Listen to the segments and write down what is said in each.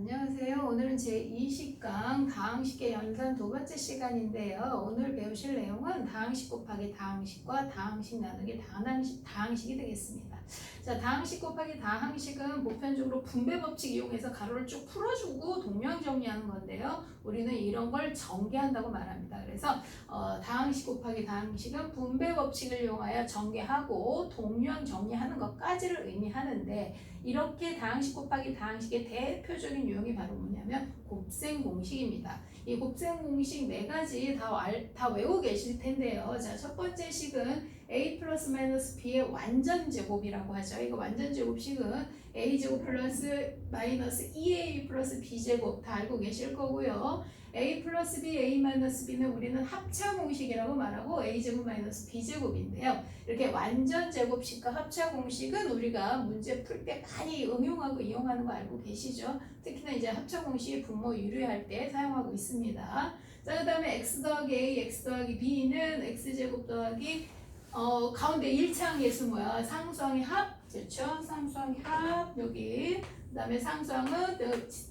안녕하세요. 오늘은 제20강 다항식의 연산 두 번째 시간인데요. 오늘 배우실 내용은 다항식 곱하기 다항식과 다항식 나누기 다항식이 되겠습니다. 자, 다항식 곱하기 다항식은 보편적으로 분배 법칙 이용해서 가로를 쭉 풀어주고 동량 정리하는 건데요. 우리는 이런 걸 전개한다고 말합니다. 그래서 다항식 곱하기 다항식은 분배 법칙을 이용하여 전개하고 동량 정리하는 것까지를 의미하는데, 이렇게 다항식 곱하기 다항식의 대표적인 유형이 바로 뭐냐면 곱셈 공식입니다. 이 곱셈 공식 네 가지 다 외우고 계실 텐데요. 자, 첫 번째 식은 a 플러스 마이너스 b의 완전 제곱이라고 하죠. 이거 완전 제곱식은 a 제곱 플러스 마이너스 2ab 플러스 b 제곱 다 알고 계실 거고요. a 플러스 b, a 마이너스 b는 우리는 합차 공식이라고 말하고 a 제곱 마이너스 b 제곱인데요. 이렇게 완전 제곱식과 합차 공식은 우리가 문제 풀 때 많이 응용하고 이용하는 거 알고 계시죠? 특히나 이제 합차 공식 분모 유리할 때 사용하고 있습니다. 자, 그 다음에 x 더하기 a, x 더하기 b는 x 제곱 더하기 가운데 1차항 예수 뭐야? 상수항의 합, 그렇죠? 상수항의 합 여기. 그 다음에 상수항은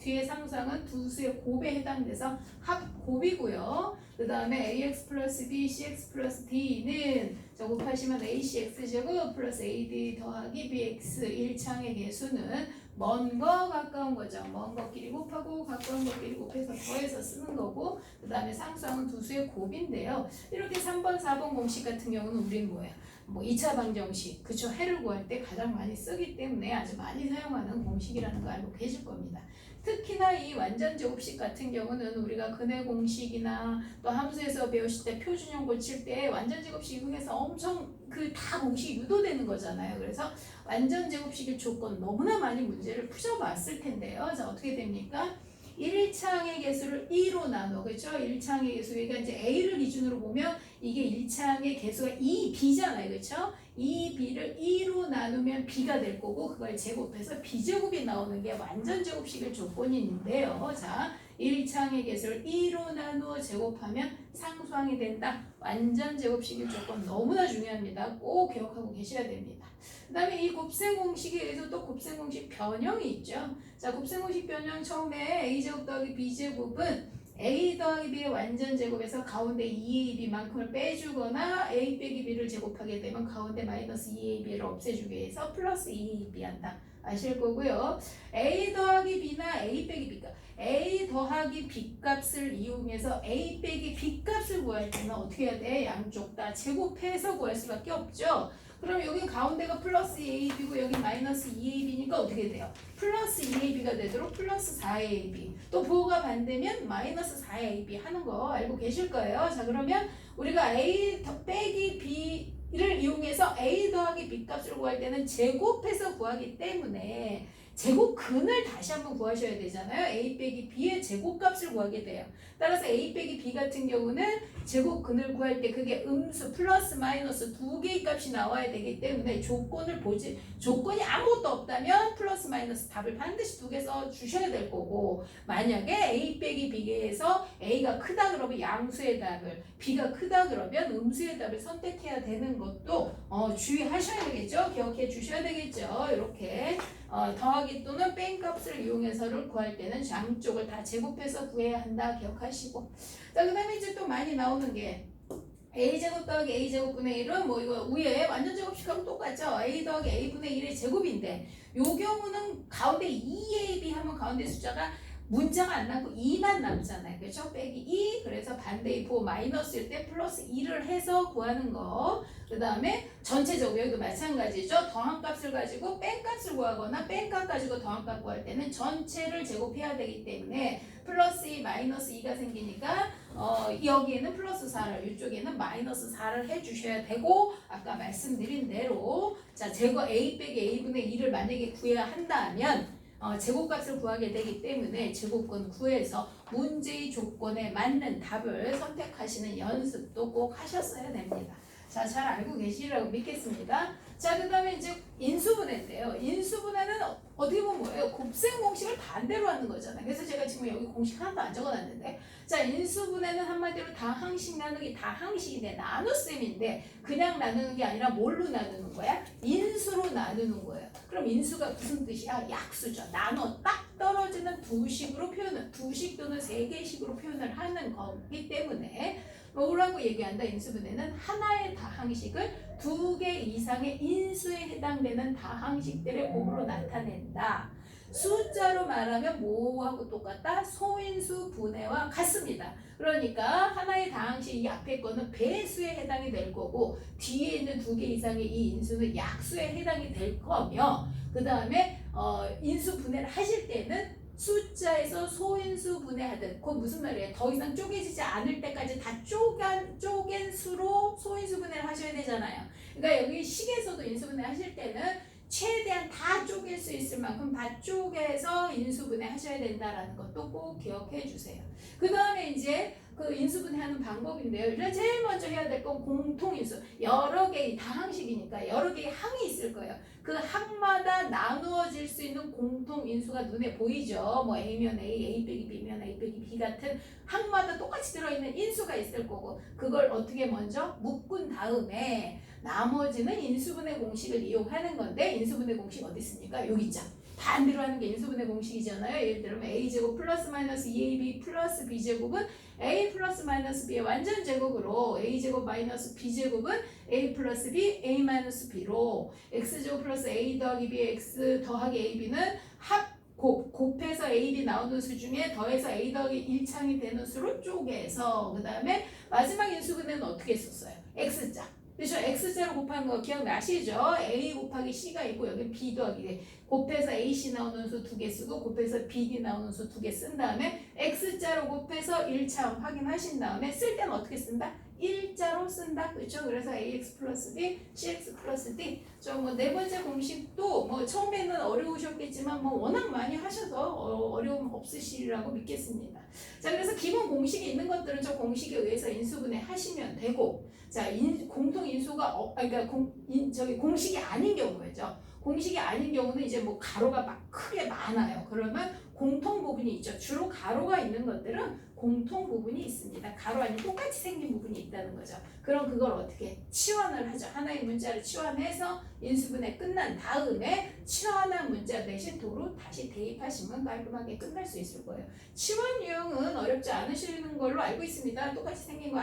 뒤에 상수항은 두 수의 곱에 해당돼서 합곱이고요. 그 다음에 ax 플러스 b, cx 플러스 d는 자 곱하시면 acx 제곱 플러스 ad 더하기 bx 1차항의 개수는 먼 거 가까운 거죠. 먼 것끼리 곱하고 가까운 것끼리 곱해서 더해서 쓰는 거고, 그 다음에 상수항은 두 수의 곱인데요. 이렇게 3번, 4번 공식 같은 경우는 우린 뭐예요? 뭐 2차 방정식, 그쵸? 해를 구할 때 가장 많이 쓰기 때문에 아주 많이 사용하는 공식이라는 거 알고 계실 겁니다. 특히나 이 완전 제곱식 같은 경우는 우리가 근해 공식이나 또 함수에서 배우실 때 표준형 고칠 때 완전 제곱식 이용해서 엄청 다 공식이 유도되는 거잖아요. 그래서 완전 제곱식의 조건 너무나 많이 문제를 푸셔봤을 텐데요. 자, 어떻게 됩니까? 1차항의 개수를 2로 나눠, 그렇죠? 1차항의 개수, 그러니까 이제 a를 기준으로 보면 이게 1차항의 개수가 2b잖아요, 그렇죠? 2b를 2로 나누면 b가 될 거고, 그걸 제곱해서 b제곱이 나오는 게 완전 제곱식의 조건인데요. 자, 1차항의 개수를 2로 나누어 제곱하면 상수항이 된다. 완전 제곱식의 조건 너무나 중요합니다. 꼭 기억하고 계셔야 됩니다. 그 다음에 이 곱셈 공식에 의해서 또 곱셈 공식 변형이 있죠. 자, 곱셈 공식 변형 처음에 a제곱 더하기 b제곱은 a 더하기 b의 완전 제곱에서 가운데 2ab만큼을 빼주거나 a 빼기 b를 제곱하게 되면 가운데 마이너스 2ab를 없애주기 위해서 플러스 2ab 한다. 아실 거고요. a 더하기 b나 a 빼기 b값, a 더하기 b 값을 이용해서 a 빼기 b 값을 구할 때는 어떻게 해야 돼? 양쪽 다 제곱해서 구할 수밖에 없죠. 그럼 여기 가운데가 플러스 2ab고 여기 마이너스 2ab니까 어떻게 돼요? 플러스 2ab가 되도록 플러스 4ab, 또 부호가 반대면 마이너스 4ab 하는 거 알고 계실 거예요. 자, 그러면 우리가 a 빼기 b를 이용해서 a 더하기 b 값을 구할 때는 제곱해서 구하기 때문에 제곱근을 다시 한번 구하셔야 되잖아요. a 빼기 b의 제곱값을 구하게 돼요. 따라서 a 빼기 b 같은 경우는 제곱근을 구할 때 그게 음수 플러스 마이너스 두 개의 값이 나와야 되기 때문에 조건이 아무것도 없다면 플러스 마이너스 답을 반드시 두 개 써 주셔야 될 거고, 만약에 a 빼기 b에서 a가 크다 그러면 양수의 답을, b가 크다 그러면 음수의 답을 선택해야 되는 것도 주의하셔야 되겠죠. 기억해 주셔야 되겠죠. 이렇게 더하기 또는 뺀 값을 이용해서를 구할 때는 양쪽을 다 제곱해서 구해야 한다. 기억하시고. 자, 그 다음에 이제 또 많이 나오는 게 a제곱 더하기 a제곱분의 1은 뭐 이거 위에 완전 제곱식하고 똑같죠. a 더하기 a분의 1의 제곱인데 요 경우는 가운데 2ab 하면 가운데 숫자가 문자가 안 남고 2만 남잖아요. 그렇죠? 빼기 2, 그래서 반대의 부호 마이너스일 때 플러스 2를 해서 구하는 거. 그 다음에 전체적으로 여기도 마찬가지죠. 더한 값을 가지고 뺀 값을 구하거나 뺀 값 가지고 더한 값 구할 때는 전체를 제곱해야 되기 때문에 플러스 2, 마이너스 2가 생기니까 여기에는 플러스 4를, 이쪽에는 마이너스 4를 해주셔야 되고, 아까 말씀드린 대로 자, 제곱 a 빼기 a분의 2를 만약에 구해야 한다면 제곱값을 구하게 되기 때문에 제곱권 구해서 문제의 조건에 맞는 답을 선택하시는 연습도 꼭 하셨어야 됩니다. 자, 잘 알고 계시리라고 믿겠습니다. 자, 그 다음에 이제 인수분해인데요. 인수분해는 어떻게 보면 뭐예요? 곱셈 공식을 반대로 하는 거잖아요. 그래서 제가 지금 여기 공식 하나도 안 적어놨는데, 자, 인수분해는 한마디로 다항식 나누기 다항식인데 나눗셈인데 그냥 나누는 게 아니라 뭘로 나누는 거야? 인수로 나누는 거예요. 그럼 인수가 무슨 뜻이야? 약수죠. 나눠 딱 떨어지는 두 식 또는 세 개식으로 표현을 하는 거기 때문에 뭐라고 얘기한다? 인수분해는 하나의 다항식을 두 개 이상의 인수에 해당되는 다항식들의 곱으로 나타낸다. 숫자로 말하면 뭐하고 똑같다? 소인수 분해와 같습니다. 그러니까 하나의 다항식 이 앞에 거는 배수에 해당이 될 거고 뒤에 있는 두 개 이상의 이 인수는 약수에 해당이 될 거며 그 다음에 인수 분해를 하실 때는 숫자에서 소인수 분해하듯 그 무슨 말이에요? 더 이상 쪼개지지 않을 때까지 다 쪼갠 수로 소인수 분해를 하셔야 되잖아요. 그러니까 여기 식에서도 인수 분해 하실 때는 최대한 다 쪼갤 수 있을 만큼 다 쪼개서 인수분해 하셔야 된다라는 것도 꼭 기억해 주세요. 그 다음에 이제 그 인수분해하는 방법인데요. 일단 제일 먼저 해야 될 건 공통인수. 여러 개의 다항식이니까 여러 개의 항이 있을 거예요. 그 항마다 나누어질 수 있는 공통인수가 눈에 보이죠. 뭐 A면 A, A 빼기 B면 A 빼기 B 같은 항마다 똑같이 들어있는 인수가 있을 거고 그걸 어떻게 먼저 묶은 다음에 나머지는 인수분해 공식을 이용하는 건데 인수분해 공식 어디 있습니까? 여기 있죠. 반대로 하는 게 인수분해 공식이잖아요. 예를 들면 A제곱 플러스 마이너스 2AB 플러스 B제곱은 A 플러스 마이너스 B의 완전 제곱으로 A제곱 마이너스 B제곱은 A 플러스 B, A 마이너스 B로 X제곱 플러스 A 더하기 B, X 더하기 AB는 곱해서 AB 나오는 수 중에 더해서 A 더하기 1창이 되는 수로 쪼개서 그 다음에 마지막 인수분해는 어떻게 했었어요? X자. 그렇죠? X자로 곱하는 거 기억나시죠? A 곱하기 C가 있고 여기 B 더하기 곱해서 AC 나오는 수 두 개 쓰고 곱해서 BD 나오는 수 두 개 쓴 다음에 X자로 곱해서 1차 확인하신 다음에 쓸 때는 어떻게 쓴다? 1자로 쓴다. 그렇죠? 그래서 AX 플러스 B, CX 플러스 D. 뭐 네 번째 공식도 뭐 처음에는 어려우셨겠지만 뭐 워낙 많이 하셔서 어려움 없으시리라고 믿겠습니다. 자, 그래서 기본 공식이 있는 것들은 저 공식에 의해서 인수분해 하시면 되고 자, 공통 인수가 저기 공식이 아닌 경우죠. 공식이 아닌 경우는 이제 뭐 가로가 막 크게 많아요. 그러면 공통 부분이 있죠. 주로 가로가 있는 것들은 공통 부분이 있습니다. 가로 아닌 똑같이 생긴 부분이 있다는 거죠. 그럼 그걸 어떻게 치환을 하죠. 하나의 문자를 치환해서 인수분해 끝난 다음에 치환한 문자 대신 도로 다시 대입하시면 깔끔하게 끝날 수 있을 거예요. 치환 유형은 어렵지 않으시는 걸로 알고 있습니다. 똑같이 생긴 거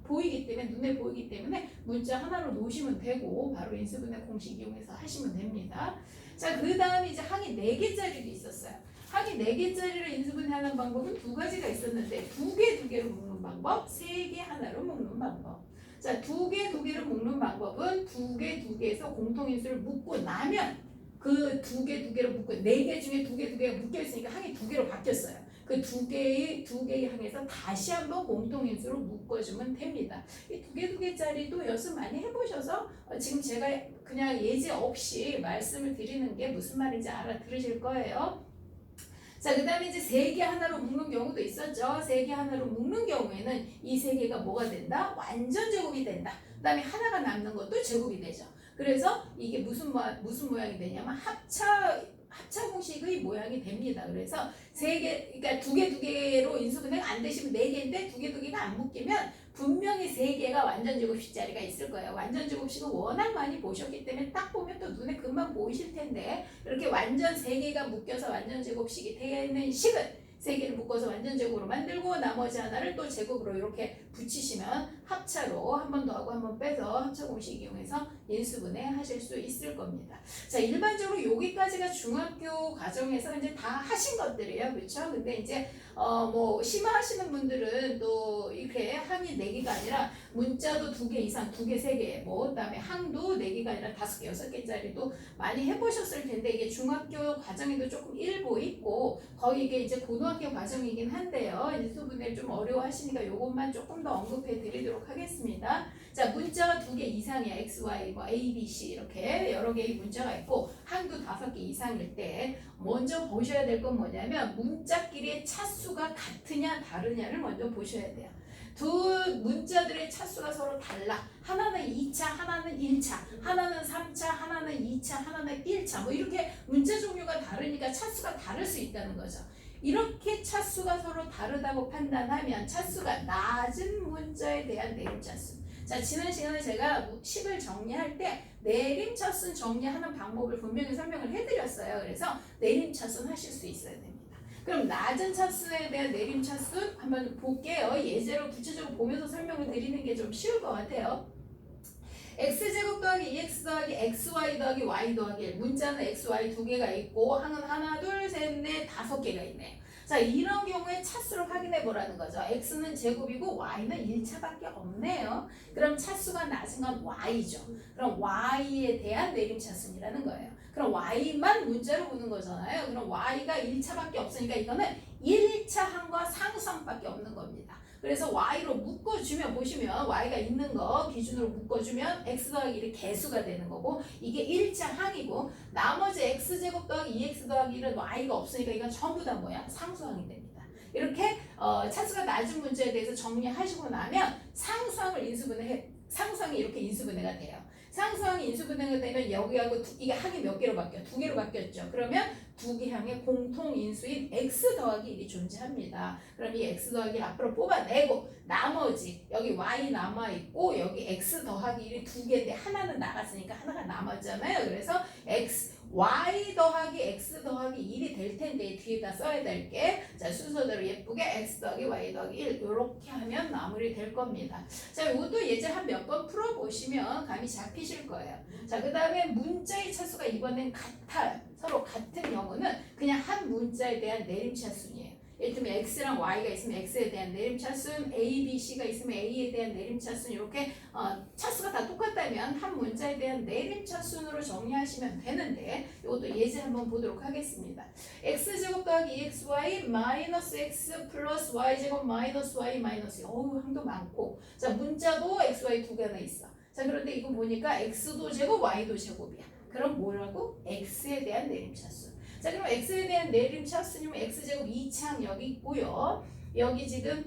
보이기 때문에 눈에 보이기 때문에 문자 하나로 놓으시면 되고 바로 인수분해 공식 이용해서 하시면 됩니다. 자, 그 다음에 이제 항이 4개짜리도 있었어요. 항이 4개짜리를 인수분해하는 방법은 두 가지가 있었는데 두 개로 묶는 방법, 3개 하나로 묶는 방법. 자, 두 개로 묶는 방법은 두 개에서 공통인수를 묶고 나면 그 두 개로 묶고 4개 중에 두 개가 묶여 있으니까 항이 2개로 바뀌었어요. 그 두 개의 항에서 다시 한번 공통인수로 묶어주면 됩니다. 이 두 개짜리도 연습 많이 해보셔서 지금 제가 그냥 예제 없이 말씀을 드리는 게 무슨 말인지 알아들으실 거예요. 자, 그 다음에 이제 3개 하나로 묶는 경우도 있었죠. 3개 하나로 묶는 경우에는 이 3개가 뭐가 된다? 완전 제곱이 된다. 그 다음에 하나가 남는 것도 제곱이 되죠. 그래서 이게 무슨 모양이 되냐면 합차 공식의 모양이 됩니다. 그래서 3개, 그러니까 두 개로 인수분해가 안 되시면 4개인데 두 개가 안 묶이면 분명히 3개가 완전 제곱식 자리가 있을 거예요. 완전 제곱식은 워낙 많이 보셨기 때문에 딱 보면 또 눈에 금방 보이실 텐데 이렇게 완전 3개가 묶여서 완전 제곱식이 되어 있는 식은 3개를 묶어서 완전 제곱으로 만들고 나머지 하나를 또 제곱으로 이렇게 붙이시면 합차로 한 번 더 하고 한 번 빼서 합차 공식 이용해서 인수분해 하실 수 있을 겁니다. 자, 일반적으로 여기까지가 중학교 과정에서 이제 다 하신 것들이에요. 그렇죠? 근데 이제 뭐 심화하시는 분들은 또 이렇게 항이 4개가 아니라 문자도 2개 이상, 2개, 3개, 뭐 그다음에 항도 4개가 아니라 5개, 6개짜리도 많이 해보셨을 텐데 이게 중학교 과정에도 조금 일부 있고 거의 이게 이제 고등학교 과정이긴 한데요. 인수분해 좀 어려워하시니까 이것만 조금 더 언급해 드리도록 하겠습니다. 자, 문자가 2개 이상이야. X, Y, 뭐 A, B, C 이렇게 여러 개의 문자가 있고 항도 5개 이상일 때 먼저 보셔야 될 건 뭐냐면 문자끼리의 차수가 같으냐 다르냐를 먼저 보셔야 돼요. 두 문자들의 차수가 서로 달라. 하나는 2차, 하나는 1차, 하나는 3차, 하나는 2차, 하나는 1차. 뭐 이렇게 문자 종류가 다르니까 차수가 다를 수 있다는 거죠. 이렇게 차수가 서로 다르다고 판단하면 차수가 낮은 문자에 대한 내림차수. 자, 지난 시간에 제가 식을 정리할 때 내림차수는 정리하는 방법을 분명히 설명을 해드렸어요. 그래서 내림차수는 하실 수 있어야 됩니다. 그럼 낮은 차수에 대한 내림 차수 한번 볼게요. 예제로 구체적으로 보면서 설명을 드리는 게 좀 쉬울 것 같아요. x제곱 더하기 2x 더하기 xy 더하기 y 더하기 1. 문자는 xy 두 개가 있고 항은 하나 둘 셋 넷 다섯 개가 있네요. 자, 이런 경우에 차수를 확인해 보라는 거죠. x는 제곱이고 y는 1차밖에 없네요. 그럼 차수가 낮은 건 y죠. 그럼 y에 대한 내림 차수이라는 거예요. 그럼 y만 문자로 보는 거잖아요. 그럼 y가 1차밖에 없으니까 이거는 1차 항과 상수항밖에 없는 겁니다. 그래서 y로 묶어주면 보시면 y가 있는 거 기준으로 묶어주면 x 더하기 1이 개수가 되는 거고 이게 1차 항이고 나머지 x제곱 더하기 2x 더하기 1은 y가 없으니까 이건 전부 다 뭐야? 상수항이 됩니다. 이렇게 차수가 낮은 문제에 대해서 정리하시고 나면 상수항이 이렇게 인수분해가 돼요. 상수항이 인수분해가 되면 여기하고 이게 항이 몇 개로 바뀌어요? 두 개로 바뀌었죠. 그러면 두 개 항의 공통 인수인 x 더하기 1이 존재합니다. 그럼 이 x 더하기 1 앞으로 뽑아내고 나머지 여기 y 남아있고 여기 x 더하기 1이 두 개인데 하나는 나갔으니까 하나가 남았잖아요. 그래서 y 더하기 x 더하기 1이 될 텐데 뒤에다 써야 될 게 자 순서대로 예쁘게 x 더하기 y 더하기 1 이렇게 하면 마무리 될 겁니다. 자 이것도 예제 한 몇 번 풀어보시면 감이 잡히실 거예요. 자 그 다음에 문자의 차수가 이번엔 같아요. 서로 같은 경우는 그냥 한 문자에 대한 내림차순이에요. 예를 들면 x랑 y가 있으면 x에 대한 내림차순, a, b, c가 있으면 a에 대한 내림차순 이렇게 차수가 다 똑같다면 한 문자에 대한 내림차순으로 정리하시면 되는데 이것도 예제 한번 보도록 하겠습니다. x제곱 더하기 2xy 마이너스 x 플러스 y제곱 마이너스 y 마이너스 어우 항도 많고 자 문자도 xy 두 개나 있어. 자 그런데 이거 보니까 x도 제곱 y도 제곱이야. 그럼 뭐라고? x에 대한 내림차순. 자 그럼 x에 대한 내림차순이면 x제곱 2차항 여기 있고요. 여기 지금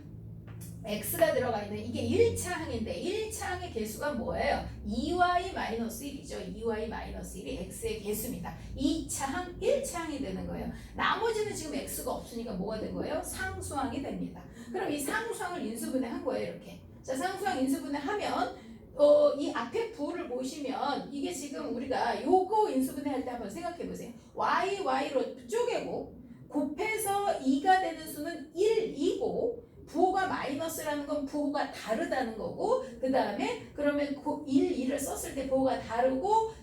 x가 들어가 있는 이게 1차항인데 1차항의 개수가 뭐예요? 2y-1이죠. 2y-1이 x의 개수입니다. 2차항, 1차항이 되는 거예요. 나머지는 지금 x가 없으니까 뭐가 된 거예요? 상수항이 됩니다. 그럼 이 상수항을 인수분해한 거예요. 이렇게. 자 상수항 인수분해하면 이 앞에 부호를 보시면 이게 지금 우리가 요거 인수분해할 때 한번 생각해 보세요. y로 쪼개고 곱해서 2가 되는 수는 1이고 부호가 마이너스라는 건 부호가 다르다는 거고 그 다음에 그러면 1을 썼을 때 부호가 다르고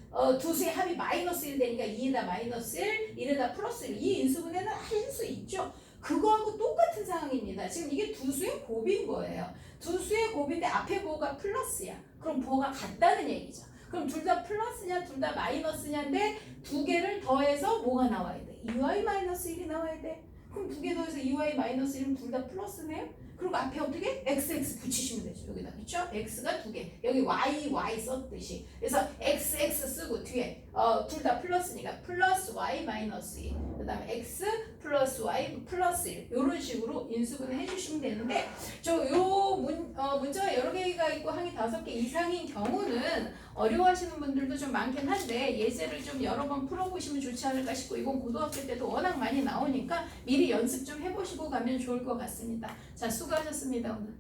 두 수의 합이 마이너스 1 되니까 2에다 마이너스 1, 1에다 플러스 1 이 인수분해는 할 수 있죠. 그거하고 똑같은 상황입니다. 지금 이게 두 수의 곱인 거예요. 두 수의 곱인데 앞에 부호가 플러스야. 그럼 부호가 같다는 얘기죠. 그럼 둘 다 플러스냐 둘 다 마이너스냐인데 두 개를 더해서 뭐가 나와야 돼? 2y-1이 나와야 돼. 그럼 두 개 더해서 2y-1이면 둘 다 플러스네요? 그리고 앞에 어떻게? xx 붙이시면 되죠. 여기다. 그쵸? x가 두 개. 여기 y 썼듯이. 그래서 xx 쓰고 뒤에 둘 다 플러스니까 플러스 y 마이너스 2. 그 다음에 x 플러스 y 플러스 1. 이런 식으로 인수분해 해주시면 되는데 문제가 여러 개가 있고 항이 5개 이상인 경우는 어려워하시는 분들도 좀 많긴 한데 예제를 좀 여러 번 풀어보시면 좋지 않을까 싶고 이건 고등학교 때도 워낙 많이 나오니까 미리 연습 좀 해보시고 가면 좋을 것 같습니다. 자 수고하셨습니다 오늘.